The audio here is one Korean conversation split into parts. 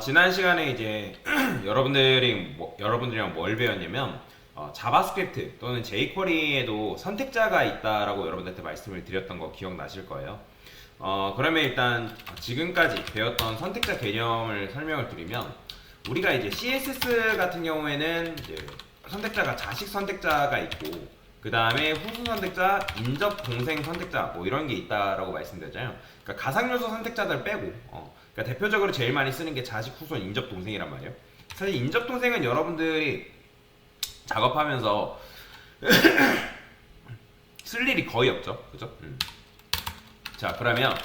지난 시간에 이제 여러분들이랑 뭘 배웠냐면 자바스크립트 또는 jQuery에도 선택자가 있다라고 여러분들한테 말씀을 드렸던 거 기억나실 거예요. 그러면 일단 지금까지 배웠던 선택자 개념을 설명을 드리면 우리가 이제 CSS 같은 경우에는 이제 선택자가 자식 선택자가 있고 그 다음에 후순 선택자, 인접 동생 선택자 뭐 이런 게 있다라고 말씀드렸잖아요. 그러니까 가상 요소 선택자들 빼고 그러니까 대표적으로 제일 많이 쓰는 게 자식, 후손, 인접 동생이란 말이에요. 사실 인접 동생은 여러분들이 작업하면서 쓸 일이 거의 없죠, 그죠? 자, 그러면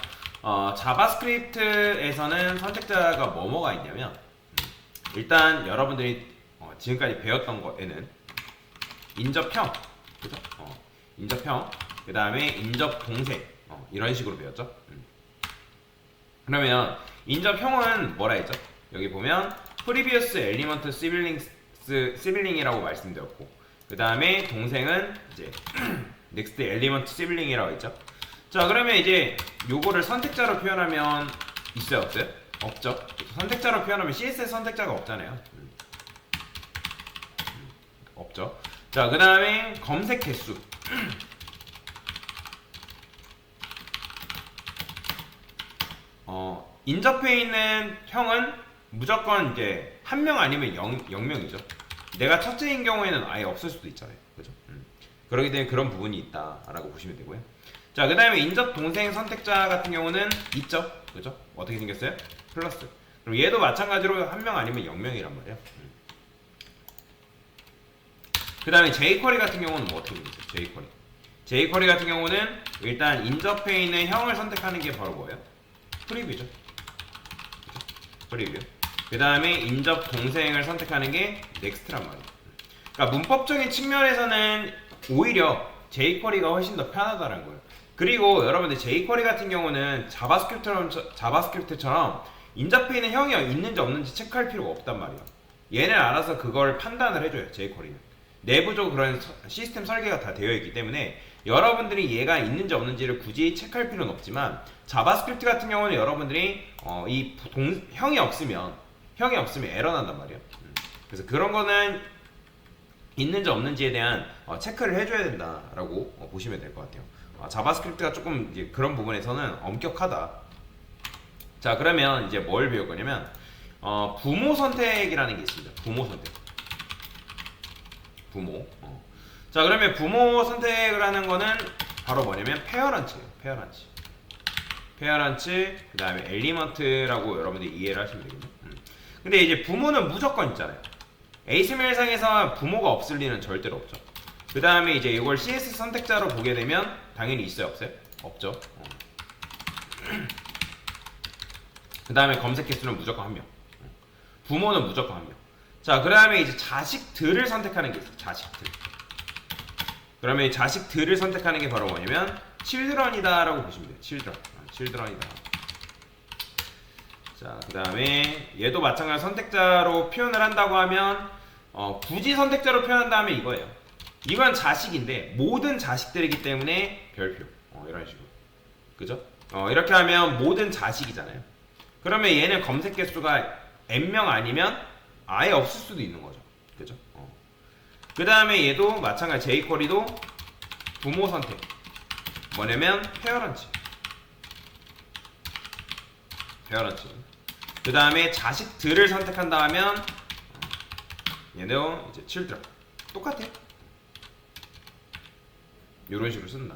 자바스크립트에서는 선택자가 뭐가 있냐면 일단 여러분들이 지금까지 배웠던 거에는 인접형, 그죠? 인접형, 그 다음에 인접 동생 이런 식으로 배웠죠. 그러면 인접형은 뭐라 했죠? 여기 보면 previous element sibling이라고 말씀드렸고 그 다음에 동생은 이제 next element sibling이라고 했죠. 자, 그러면 이제 요거를 선택자로 표현하면 있어요, 없어요? 없죠. 선택자로 표현하면 CSS 선택자가 없잖아요. 없죠. 자, 그 다음에 검색 개수. 인접해 있는 형은 무조건 이제 한 명 아니면 0명이죠. 내가 첫째인 경우에는 아예 없을 수도 있잖아요. 그죠? 그렇기 때문에 그런 부분이 있다라고 보시면 되고요. 자, 그 다음에 인접 동생 선택자 같은 경우는 있죠. 그죠? 어떻게 생겼어요? 플러스. 그럼 얘도 마찬가지로 한 명 아니면 0명이란 말이에요. 그 다음에 jQuery 같은 경우는 뭐 어떻게 생겼어요? jQuery 같은 경우는 일단 인접해 있는 형을 선택하는 게 바로 뭐예요? 프리뷰죠. 프리뷰. 그 다음에 인접 동생을 선택하는 게 넥스트란 말이에요. 그러니까 문법적인 측면에서는 오히려 jQuery가 훨씬 더 편하다는 거예요. 그리고 여러분들 jQuery 같은 경우는 자바스크립트처럼 인접해 있는 형이 있는지 없는지 체크할 필요가 없단 말이에요. 얘는 알아서 그걸 판단을 해줘요. jQuery는 내부적으로 그런 시스템 설계가 다 되어 있기 때문에 여러분들이 얘가 있는지 없는지를 굳이 체크할 필요는 없지만 자바스크립트 같은 경우는 여러분들이 형이 없으면 에러 난단 말이에요. 그래서 그런 거는 있는지 없는지에 대한 체크를 해줘야 된다라고 보시면 될 것 같아요. 자바스크립트가 조금 이제 그런 부분에서는 엄격하다. 자, 그러면 이제 뭘 배울 거냐면 부모 선택이라는 게 있습니다. 부모 선택. 자, 그러면 부모 선택을 하는 거는 바로 뭐냐면 페어런츠예요. 페어런츠, 그 다음에 엘리먼트라고 여러분들이 이해를 하시면 되겠네요. 근데 이제 부모는 무조건 있잖아요. HTML상에서 부모가 없을 리는 절대로 없죠. 그 다음에 이제 이걸 CSS 선택자로 보게 되면 당연히 있어요, 없어요? 없죠. 그 다음에 검색 개수는 무조건 한 명. 부모는 무조건 한 명. 자, 그 다음에 이제 자식들을 선택하는 게 있어요. 자식들. 그러면 이 자식들을 선택하는 게 바로 뭐냐면 children이다 라고 보시면 돼요. children이다. 자, 그 다음에 얘도 마찬가지로 선택자로 표현을 한다고 하면 굳이 선택자로 표현한다면 이거예요. 이건 자식인데 모든 자식들이기 때문에 별표. 이런 식으로. 그죠? 이렇게 하면 모든 자식이잖아요. 그러면 얘는 검색 개수가 n명 아니면 아예 없을 수도 있는 거죠. 그죠? 그 다음에 얘도 마찬가지 jQuery도 부모 선택. 뭐냐면 페어런츠. 그 다음에 자식들을 선택한다 하면 얘도 이제 children. 똑같아. 이런 식으로 쓴다.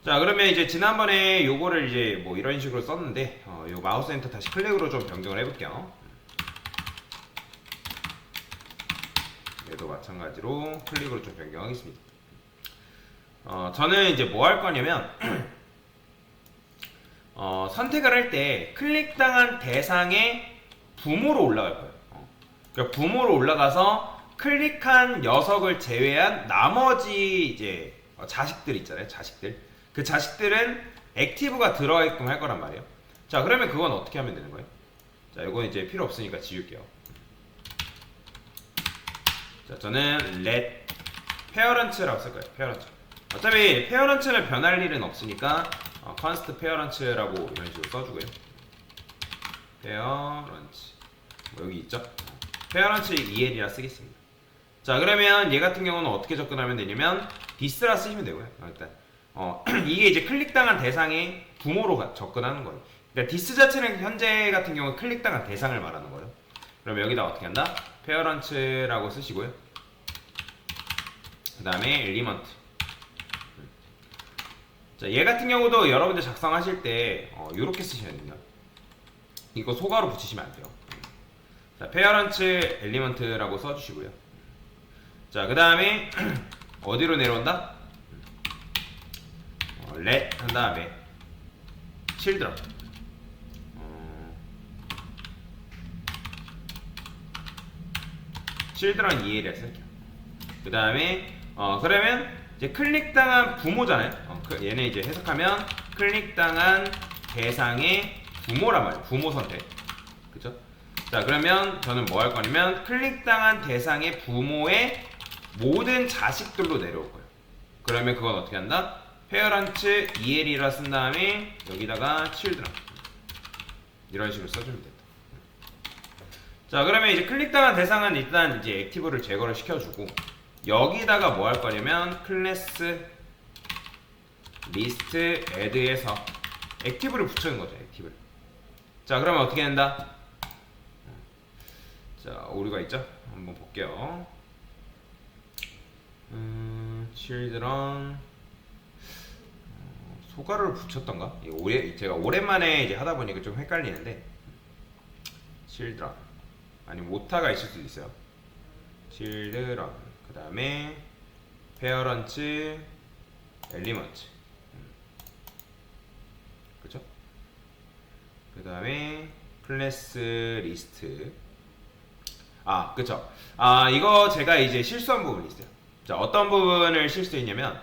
자, 그러면 이제 지난번에 요거를 이제 뭐 이런 식으로 썼는데 요 마우스 엔터 다시 클릭으로 좀 변경을 해볼게요. 얘도 마찬가지로 클릭으로 좀 변경하겠습니다. 저는 이제 뭐 할 거냐면 선택을 할 때 클릭당한 대상의 부모로 올라갈 거예요. 그러니까 부모로 올라가서 클릭한 녀석을 제외한 나머지 이제 자식들 있잖아요. 자식들. 그 자식들은 액티브가 들어가게끔 할 거란 말이에요. 자, 그러면 그건 어떻게 하면 되는 거예요? 자, 이건 이제 필요 없으니까 지울게요. 자, 저는 let parents라고 쓸 거예요. parents. 어차피 parents는 변할 일은 없으니까 const parents라고 이런 식으로 써주고요. 페어런치 뭐 여기 있죠? 페어런치 EL이라 쓰겠습니다. 자 그러면 얘 같은 경우는 어떻게 접근하면 되냐면 디스라 쓰시면 되고요. 일단 이게 이제 클릭당한 대상의 부모로 접근하는 거예요. 그러니까 디스 자체는 현재 같은 경우 클릭당한 대상을 말하는 거예요. 그럼 여기다 어떻게 한다? 페어런츠라고 쓰시고요. 그 다음에 엘리먼트. 자, 얘 같은 경우도 여러분들 작성하실 때 이렇게 쓰셔야 됩니다. 이거 소가로 붙이시면 안 돼요. 자, 페어런츠 엘리먼트라고 써주시고요. 자, 그 다음에 어디로 내려온다? let 한 다음에 children. children EL을 쓸게요. 그 다음에 그러면 이제 클릭당한 부모잖아요. 얘네 이제 해석하면 클릭당한 대상의 부모란 말이에요. 부모 선택. 그쵸? 자 그러면 저는 뭐 할 거냐면 클릭당한 대상의 부모의 모든 자식들로 내려올 거예요. 그러면 그건 어떻게 한다? 페어런츠 EL이라 쓴 다음에 여기다가 children 이런 식으로 써주면 된다. 자 그러면 이제 클릭당한 대상은 일단 이제 액티브를 제거를 시켜주고 여기다가 뭐 할 거냐면 클래스 리스트 애드에서 액티브를 붙여는 거죠. 액티브를. 자 그러면 어떻게 된다? 자 오류가 있죠? 한번 볼게요. children 소가루를 붙였던가? 제가 오랜만에 이제 하다 보니까 좀 헷갈리는데 children 아니면 오타가 있을 수도 있어요. children 그 다음에 페어런츠 엘리먼트 그쵸? 그 다음에 클래스 리스트 그쵸? 이거 제가 이제 실수한 부분이 있어요. 자 어떤 부분을 실수했냐면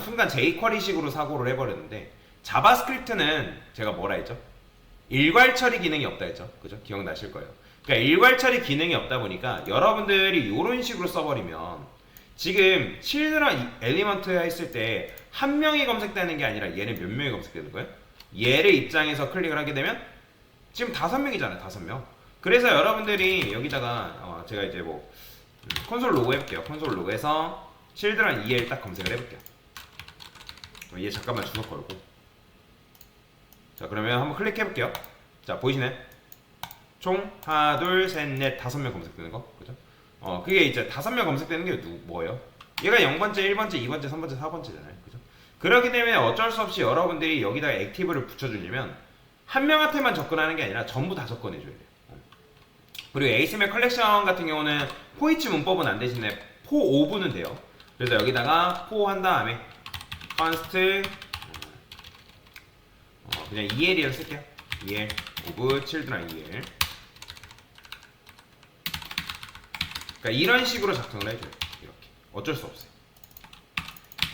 순간 jQuery식으로 사고를 해버렸는데 자바스크립트는 제가 뭐라 했죠? 일괄 처리 기능이 없다 했죠. 그죠? 기억나실 거예요. 그러니까 일괄 처리 기능이 없다 보니까 여러분들이 이런 식으로 써버리면 지금 children 엘리먼트 했을 때 한 명이 검색되는 게 아니라 얘는 몇 명이 검색되는 거예요? 얘를 입장에서 클릭을 하게 되면 지금 5명이잖아요. 5명. 그래서 여러분들이 여기다가 제가 이제 뭐 콘솔 로그 해볼게요. 콘솔 로그에서 children EL 딱 검색을 해볼게요. 얘 잠깐만 주석 걸고 자 그러면 한번 클릭해볼게요. 자 보이시나요? 총 하나 둘 셋 넷 5명 검색되는 거 그죠? 그게 이제 5명 검색되는 게 뭐예요? 얘가 0번째, 1번째, 2번째, 3번째, 4번째잖아요. 그죠? 그렇기 때문에 어쩔 수 없이 여러분들이 여기다가 액티브를 붙여주려면 한 명한테만 접근하는 게 아니라 전부 다 접근해줘야 돼요. 그리고 ASML 컬렉션 같은 경우는 포이치 문법은 안 대신에 포 오브는 돼요. 그래서 여기다가 포 한 다음에 const 그냥 EL이라고 쓸게요. EL 오브 children EL 그러니까 이런 식으로 작성을 해줘요. 이렇게 어쩔 수 없어요.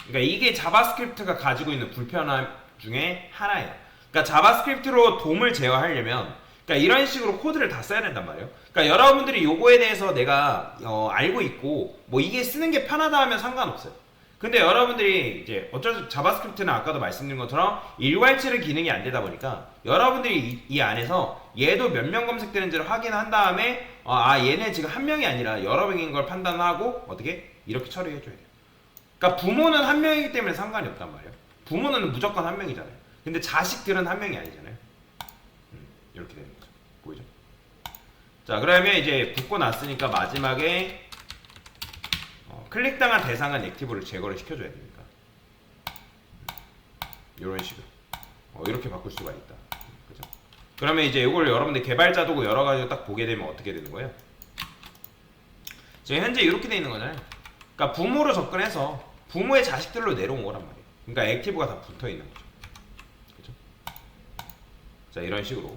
그러니까 이게 자바스크립트가 가지고 있는 불편함 중에 하나예요. 그러니까 자바스크립트로 돔을 제어하려면 그러니까 이런 식으로 코드를 다 써야 된단 말이에요. 그러니까 여러분들이 요거에 대해서 내가 알고 있고 뭐 이게 쓰는 게 편하다 하면 상관없어요. 근데 여러분들이 이제 어쩔 수 자바스크립트는 아까도 말씀드린 것처럼 일괄치를 기능이 안 되다 보니까 여러분들이 이 안에서 얘도 몇 명 검색되는지를 확인한 다음에 얘네 지금 한 명이 아니라 여러 명인 걸 판단하고 어떻게 이렇게 처리해 줘야 돼요. 그러니까 부모는 한 명이기 때문에 상관이 없단 말이에요. 부모는 무조건 한 명이잖아요. 근데 자식들은 한 명이 아니잖아요. 이렇게 되는 거죠. 보이죠? 자 그러면 이제 붙고 났으니까 마지막에 클릭당한 대상은 액티브를 제거를 시켜줘야 되니까 이런 식으로 이렇게 바꿀 수가 있다. 그죠? 그러면 이제 이걸 여러분들 개발자도구 여러 가지 딱 보게 되면 어떻게 되는 거예요? 지금 현재 이렇게 돼 있는 거잖아요. 그러니까 부모로 접근해서 부모의 자식들로 내려온 거란 말이에요. 그러니까 액티브가 다 붙어 있는 거죠. 그죠? 자 이런 식으로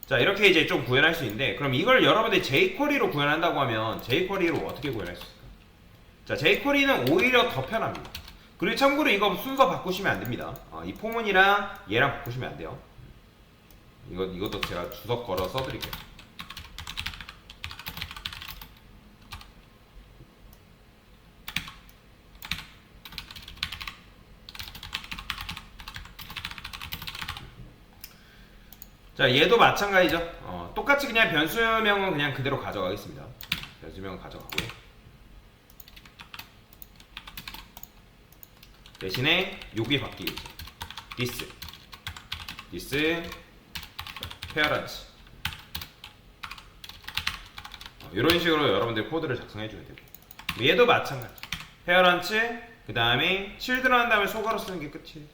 자 이렇게 이제 좀 구현할 수 있는데 그럼 이걸 여러분들이 jQuery로 구현한다고 하면 jQuery로 어떻게 구현할 수 있을까? 자 jQuery는 오히려 더 편합니다. 그리고 참고로 이거 순서 바꾸시면 안 됩니다. 이 포문이랑 얘랑 바꾸시면 안 돼요. 이것도 제가 주석 걸어 써드릴게요. 자, 얘도 마찬가지죠. 똑같이 그냥 변수명은 그냥 그대로 가져가겠습니다. 변수명은 가져가고요. 대신에 여기 바뀌겠죠. this parents. 이런 식으로 여러분들 코드를 작성해 주면 되고, 얘도 마찬가지. parents 그 다음에 children 한 다음에 소가로 쓰는 게 끝이에요.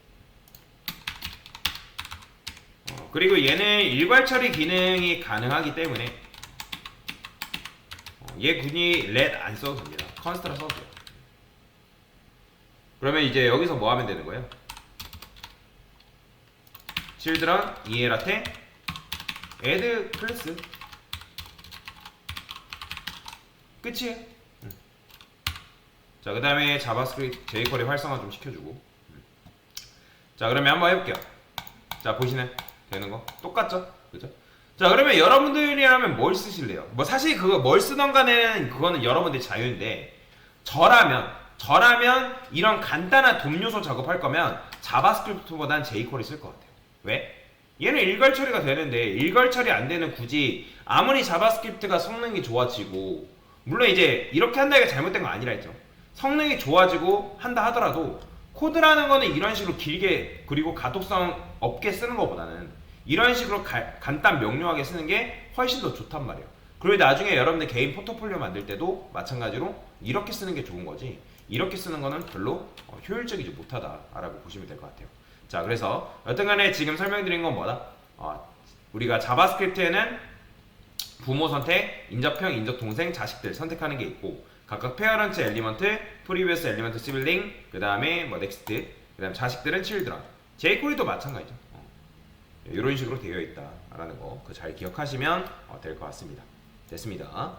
그리고 얘는 일괄 처리 기능이 가능하기 때문에 얘 굳이 let 안 써도 됩니다. const라 써도 돼요. 그러면 이제 여기서 뭐 하면 되는 거예요? children EL한테 add 클래스 끝이에요. 자, 그 다음에 자바스크립트 jQuery 활성화 좀 시켜주고. 자, 그러면 한번 해볼게요. 자, 보시네. 되는 거 똑같죠? 그죠? 자, 그러면 여러분들이라면 뭘 쓰실래요? 뭐 사실 그거 뭘 쓰던 간에는 그거는 여러분들 자유인데, 저라면 이런 간단한 돔 요소 작업할 거면 자바스크립트보단 jQuery 쓸 것 같아요. 왜? 얘는 일괄 처리가 되는데 일괄 처리 안 되는 굳이 아무리 자바스크립트가 성능이 좋아지고, 물론 이제 이렇게 한다기가 잘못된 건 아니라 했죠. 성능이 좋아지고 한다 하더라도 코드라는 거는 이런 식으로 길게 그리고 가독성 없게 쓰는 것보다는 이런 식으로 간단 명료하게 쓰는 게 훨씬 더 좋단 말이에요. 그리고 나중에 여러분들 개인 포트폴리오 만들 때도 마찬가지로 이렇게 쓰는 게 좋은 거지, 이렇게 쓰는 거는 별로 효율적이지 못하다라고 보시면 될 것 같아요. 자, 그래서 여튼간에 지금 설명드린 건 뭐다? 우리가 자바스크립트에는 부모 선택, 인접형, 인접동생, 자식들 선택하는 게 있고, 각각 페어런트 엘리먼트, 프리비어스 엘리먼트 시블링, 그 다음에 뭐 넥스트, 그 다음 자식들은 칠드런. jQuery도 마찬가지죠. 이런 식으로 되어 있다라는 거, 그 잘 기억하시면 될 것 같습니다. 됐습니다.